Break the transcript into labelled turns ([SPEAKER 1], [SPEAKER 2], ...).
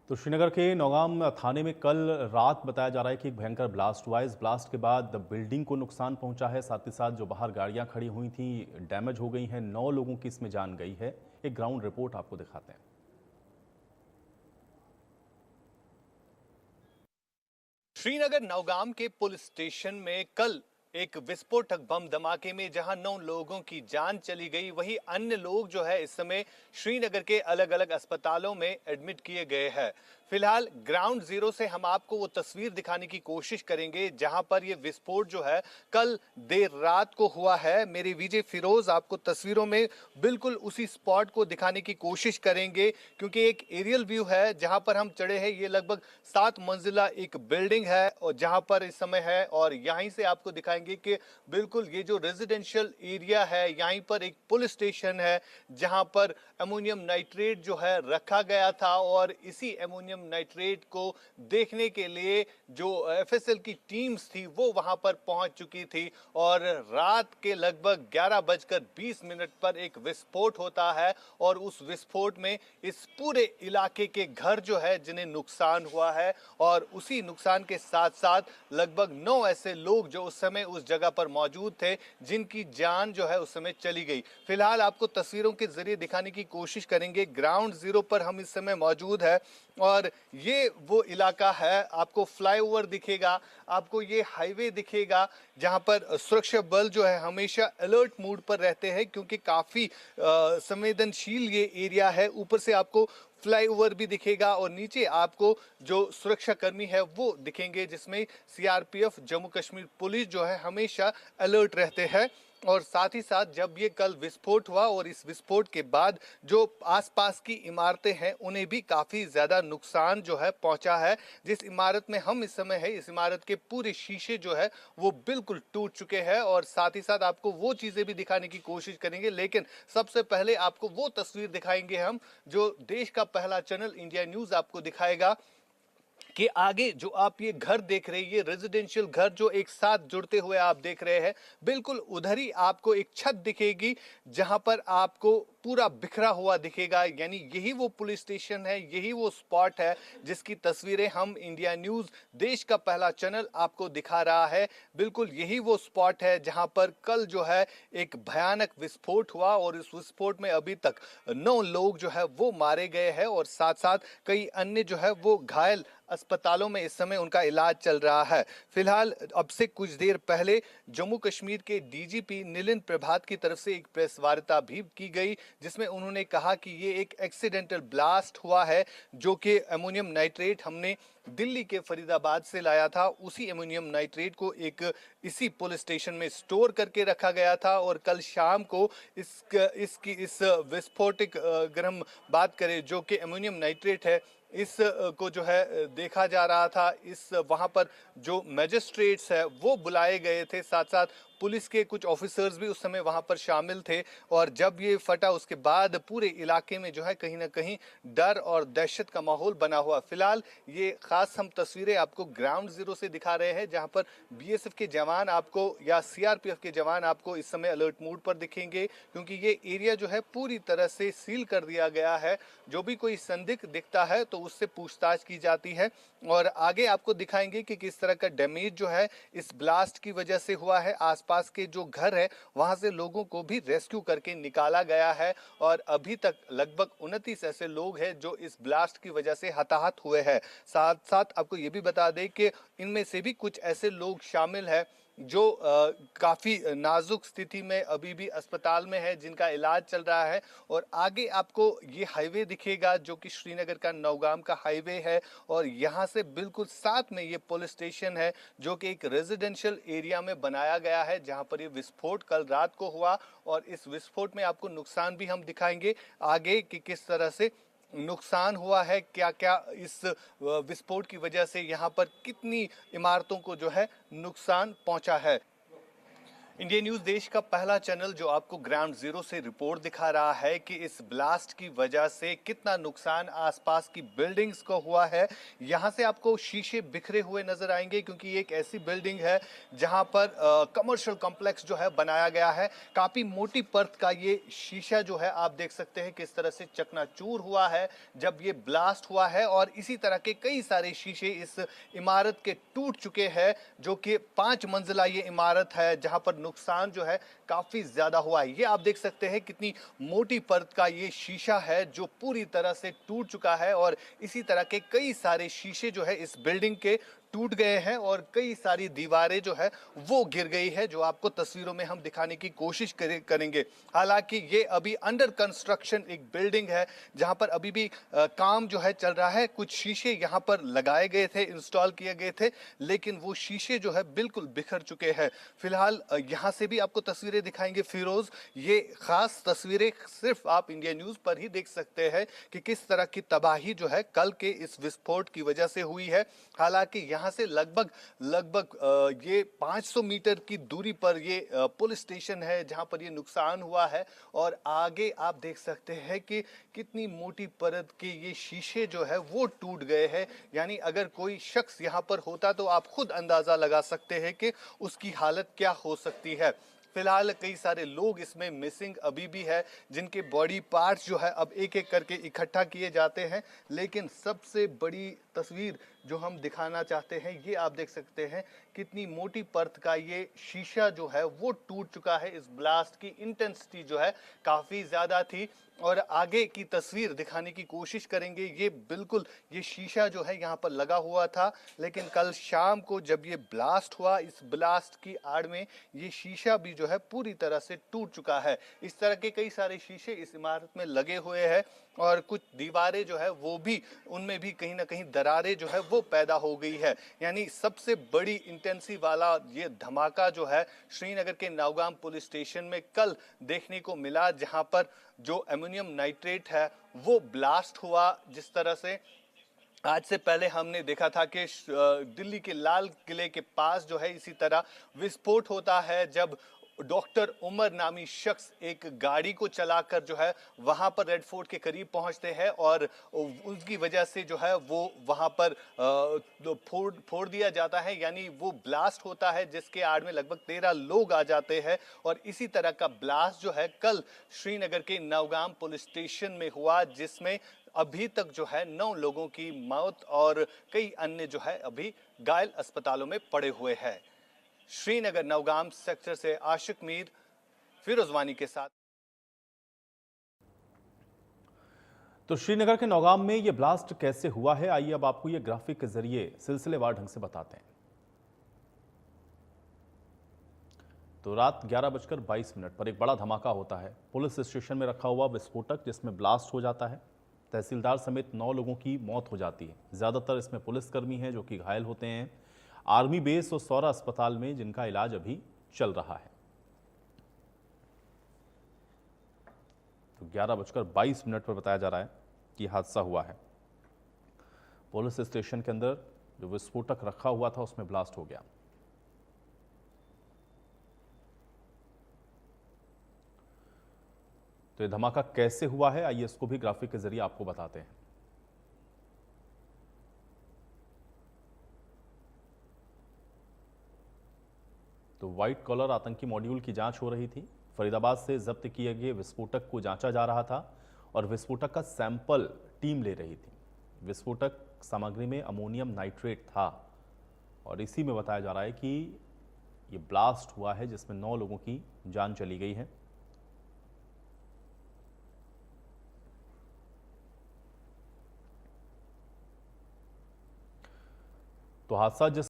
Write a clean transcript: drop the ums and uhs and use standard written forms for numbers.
[SPEAKER 1] तो श्रीनगर के नौगाम थाने में कल रात बताया जा रहा है कि एक भयंकर ब्लास्ट हुआ है। इस ब्लास्ट के बाद बिल्डिंग को नुकसान पहुंचा है, साथ ही साथ जो बाहर गाड़ियां खड़ी हुई थी डैमेज हो गई हैं। 9 लोगों की इसमें जान गई है। एक ग्राउंड रिपोर्ट आपको दिखाते हैं।
[SPEAKER 2] श्रीनगर नौगाम के पुलिस स्टेशन में कल एक विस्फोटक बम धमाके में जहां 9 लोगों की जान चली गई, वहीं अन्य लोग जो है इस समय श्रीनगर के अलग अलग अस्पतालों में एडमिट किए गए हैं। फिलहाल ग्राउंड जीरो से हम आपको वो तस्वीर दिखाने की कोशिश करेंगे जहां पर ये विस्फोट जो है कल देर रात को हुआ है। मेरे विजय फिरोज आपको तस्वीरों में बिल्कुल उसी स्पॉट को दिखाने की कोशिश करेंगे, क्योंकि एक एरियल व्यू है जहां पर हम चढ़े हैं। ये लगभग 7 मंजिला एक बिल्डिंग है और जहां पर इस समय है, और यहीं से आपको दिखाएंगे कि बिल्कुल ये जो रेजिडेंशियल एरिया है, यहीं पर एक पुलिस स्टेशन है जहां पर अमोनियम नाइट्रेट जो है रखा गया था। और इसी अमोनियम नाइट्रेट को देखने के लिए जो एफएसएल की टीम्स थी वो वहां पर पहुंच चुकी थी। और रात के लगभग 11:20 पर एक विस्फोट होता है और उस विस्फोट में इस पूरे इलाके के घर जो है जिन्हें नुकसान हुआ है, और उसी नुकसान के साथ साथ लगभग 9 ऐसे लोग जो उस समय उस जगह पर मौजूद थे जिनकी जान जो है उस समय चली गई। फिलहाल आपको तस्वीरों के जरिए दिखाने की कोशिश करेंगे। ग्राउंड जीरो पर हम इस समय मौजूद है और ये वो इलाका है। आपको फ्लाईओवर दिखेगा, आपको ये हाईवे दिखेगा जहां पर सुरक्षा बल जो है हमेशा अलर्ट मोड पर रहते हैं, क्योंकि काफी संवेदनशील ये एरिया है। ऊपर से आपको फ्लाईओवर भी दिखेगा और नीचे आपको जो सुरक्षा कर्मी है वो दिखेंगे, जिसमें सीआरपीएफ जम्मू कश्मीर पुलिस जो है हमेशा अलर्ट रहते हैं। और साथ ही साथ जब ये कल विस्फोट हुआ और इस विस्फोट के बाद जो आसपास की इमारतें हैं उन्हें भी काफी ज्यादा नुकसान जो है पहुंचा है। जिस इमारत में हम इस समय है, इस इमारत के पूरे शीशे जो है वो बिल्कुल टूट चुके हैं। और साथ ही साथ आपको वो चीजें भी दिखाने की कोशिश करेंगे, लेकिन सबसे पहले आपको वो तस्वीर दिखाएंगे हम जो देश का पहला चैनल इंडिया न्यूज आपको दिखाएगा कि आगे जो आप ये घर देख रहे हैं, ये रेजिडेंशियल घर जो एक साथ जुड़ते हुए आप देख रहे हैं, बिल्कुल उधर ही आपको एक छत दिखेगी जहां पर आपको पूरा बिखरा हुआ दिखेगा। यानी यही वो पुलिस स्टेशन है, यही वो स्पॉट है जिसकी तस्वीरें हम इंडिया न्यूज देश का पहला चैनल आपको दिखा रहा है। बिल्कुल यही वो स्पॉट है जहां पर कल जो है एक भयानक विस्फोट हुआ और इस विस्फोट में अभी तक 9 लोग जो है वो मारे गए हैं और साथ साथ कई अन्य जो है वो घायल अस्पतालों में इस समय उनका इलाज चल रहा है। फिलहाल अब से कुछ देर पहले जम्मू कश्मीर के डीजीपी नीलिन प्रभात की तरफ से एक प्रेस वार्ता भी की गई, जिसमें उन्होंने कहा कि ये एक एक्सीडेंटल ब्लास्ट हुआ है, जो कि अमोनियम नाइट्रेट हमने दिल्ली के फरीदाबाद से लाया था। उसी अमोनियम नाइट्रेट को एक इसी पुलिस स्टेशन में स्टोर करके रखा गया था और कल शाम को इस विस्फोटक अगर हम बात करें जो कि अमोनियम नाइट्रेट है, इस को जो है देखा जा रहा था। इस वहां पर जो मैजिस्ट्रेट्स है वो बुलाए गए थे, साथ साथ पुलिस के कुछ ऑफिसर्स भी उस समय वहां पर शामिल थे। और जब ये फटा उसके बाद पूरे इलाके में जो है कहीं ना कहीं डर और दहशत का माहौल बना हुआ। फिलहाल ये खास हम तस्वीरें आपको ग्राउंड जीरो से दिखा रहे हैं जहां पर बीएसएफ के जवान आपको या सीआरपीएफ के जवान आपको इस समय अलर्ट मोड पर दिखेंगे, क्योंकि ये एरिया जो है पूरी तरह से सील कर दिया गया है। जो भी कोई संदिग्ध दिखता है तो उससे पूछताछ की जाती है। और आगे आपको दिखाएंगे कि किस तरह का डैमेज जो है इस ब्लास्ट की वजह से हुआ है। आसपास के जो घर है वहां से लोगों को भी रेस्क्यू करके निकाला गया है और अभी तक लगभग 29 ऐसे लोग हैं जो इस ब्लास्ट की वजह से हताहत हुए हैं। साथ साथ आपको ये भी बता दें कि इनमें से भी कुछ ऐसे लोग शामिल हैं जो काफी नाजुक स्थिति में अभी भी अस्पताल में है, जिनका इलाज चल रहा है। और आगे आपको ये हाईवे दिखेगा जो कि श्रीनगर का नौगाम का हाईवे है, और यहाँ से बिल्कुल साथ में ये पुलिस स्टेशन है जो कि एक रेजिडेंशियल एरिया में बनाया गया है जहाँ पर ये विस्फोट कल रात को हुआ। और इस विस्फोट में आपको नुकसान भी हम दिखाएंगे आगे कि किस तरह से नुकसान हुआ है, क्या क्या इस विस्फोट की वजह से यहाँ पर कितनी इमारतों को जो है नुकसान पहुंचा है। इंडिया न्यूज देश का पहला चैनल जो आपको ग्राउंड जीरो से रिपोर्ट दिखा रहा है कि इस ब्लास्ट की वजह से कितना नुकसान आसपास की बिल्डिंग्स को हुआ है। यहां से आपको शीशे बिखरे हुए नजर आएंगे क्योंकि ये एक ऐसी बिल्डिंग है जहां पर कमर्शियल कॉम्प्लेक्स जो है बनाया गया है। काफी मोटी परत का ये शीशा जो है आप देख सकते हैं किस तरह से चकनाचूर हुआ है जब ये ब्लास्ट हुआ है, और इसी तरह के कई सारे शीशे इस इमारत के टूट चुके हैं जो कि 5 मंजिला ये इमारत है जहां पर नुकसान जो है काफी ज्यादा हुआ है। ये आप देख सकते हैं कितनी मोटी परत का ये शीशा है जो पूरी तरह से टूट चुका है, और इसी तरह के कई सारे शीशे जो है इस बिल्डिंग के टूट गए हैं और कई सारी दीवारें जो है वो गिर गई है, जो आपको तस्वीरों में हम दिखाने की कोशिश करेंगे। हालांकि ये अभी अंडर कंस्ट्रक्शन एक बिल्डिंग है जहां पर अभी भी काम जो है चल रहा है। कुछ शीशे यहां पर लगाए गए थे, इंस्टॉल किए गए थे, लेकिन वो शीशे जो है बिल्कुल बिखर चुके हैं। फिलहाल यहां से भी आपको तस्वीरें दिखाएंगे फिरोज। ये खास तस्वीरें सिर्फ आप इंडिया न्यूज पर ही देख सकते हैं कि किस तरह की तबाही जो है कल के इस विस्फोट की वजह से हुई है। हालांकि यहाँ से लगभग ये 500 मीटर की दूरी पर ये पुलिस स्टेशन है जहां पर ये नुकसान हुआ है, और आगे आप देख सकते हैं कि कितनी मोटी परत के ये शीशे जो है वो टूट गए हैं। यानी अगर कोई शख्स यहाँ पर होता तो आप खुद अंदाजा लगा सकते हैं कि उसकी हालत क्या हो सकती है। फिलहाल कई सारे लोग इसमें मिसिंग अभी भी है जिनके बॉडी पार्ट्स जो है अब एक एक करके इकट्ठा किए जाते हैं, लेकिन सबसे बड़ी तस्वीर जो हम दिखाना चाहते हैं ये आप देख सकते हैं कितनी मोटी परत का ये शीशा जो है वो टूट चुका है। इस ब्लास्ट की इंटेंसिटी जो है काफी ज्यादा थी, और आगे की तस्वीर दिखाने की कोशिश करेंगे। ये बिल्कुल ये शीशा जो है यहाँ पर लगा हुआ था, लेकिन कल शाम को जब ये ब्लास्ट हुआ, इस ब्लास्ट की आड़ में ये शीशा भी जो है पूरी तरह से टूट चुका है। इस तरह के कई सारे शीशे इस इमारत में लगे हुए हैं, और कुछ दीवारें जो है वो भी उनमें भी कहीं ना कहीं दरारें जो है वो पैदा हो गई है। यानी सबसे बड़ी इंटेंसी वाला ये धमाका जो है श्रीनगर के नौगाम पुलिस स्टेशन में कल देखने को मिला, जहां पर जो अमोनियम नाइट्रेट है वो ब्लास्ट हुआ। जिस तरह से आज से पहले हमने देखा था कि दिल्ली के लाल किले के पास जो है इसी तरह विस्फोट होता है जब डॉक्टर उमर नामी शख्स एक गाड़ी को चलाकर जो है वहां पर रेड फोर्ट के करीब पहुंचते हैं, और उसकी वजह से जो है वो वहां पर फोड़ दिया जाता है। यानी वो ब्लास्ट होता है जिसके आड़ में लगभग 13 लोग आ जाते हैं, और इसी तरह का ब्लास्ट जो है कल श्रीनगर के नौगाम पुलिस स्टेशन में हुआ, जिसमें अभी तक जो है 9 लोगों की मौत और कई अन्य जो है अभी घायल अस्पतालों में पड़े हुए हैं। श्रीनगर नौगाम सेक्टर से आशिक मीर, फिरोजवानी के साथ।
[SPEAKER 1] तो श्रीनगर के नौगाम में यह ब्लास्ट कैसे हुआ है, आइए अब आपको यह ग्राफिक के जरिए सिलसिलेवार ढंग से बताते हैं। तो रात 11:22 पर एक बड़ा धमाका होता है। पुलिस स्टेशन में रखा हुआ विस्फोटक जिसमें ब्लास्ट हो जाता है। तहसीलदार समेत 9 लोगों की मौत हो जाती है। ज्यादातर इसमें पुलिसकर्मी हैं जो कि घायल होते हैं। आर्मी बेस और सौरा अस्पताल में जिनका इलाज अभी चल रहा है। तो 11:22 पर बताया जा रहा है कि हादसा हुआ है। पुलिस स्टेशन के अंदर जो विस्फोटक रखा हुआ था उसमें ब्लास्ट हो गया। तो ये धमाका कैसे हुआ है, आइए इसको भी ग्राफिक के जरिए आपको बताते हैं। तो व्हाइट कॉलर आतंकी मॉड्यूल की जांच हो रही थी। फरीदाबाद से जब्त किए गए विस्फोटक को जांचा जा रहा था और विस्फोटक का सैंपल टीम ले रही थी। विस्फोटक सामग्री में अमोनियम नाइट्रेट था और इसी में बताया जा रहा है कि ये ब्लास्ट हुआ है जिसमें 9 लोगों की जान चली गई है। तो हादसा जिस